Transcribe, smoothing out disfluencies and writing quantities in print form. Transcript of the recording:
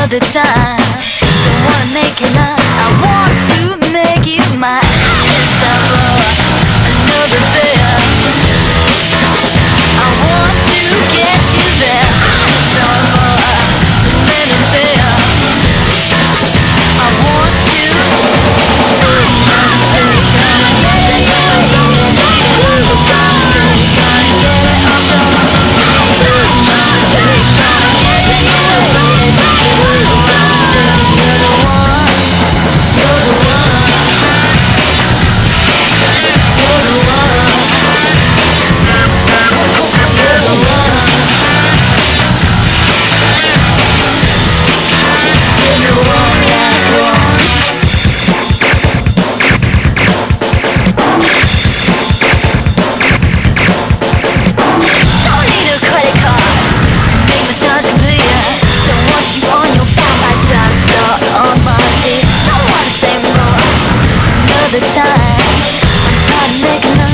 The time, don't wanna make it up. I want to make you my summer. Another beer. I want to get you there. Summer, another beer. I want to. The time I'm trying to make enough.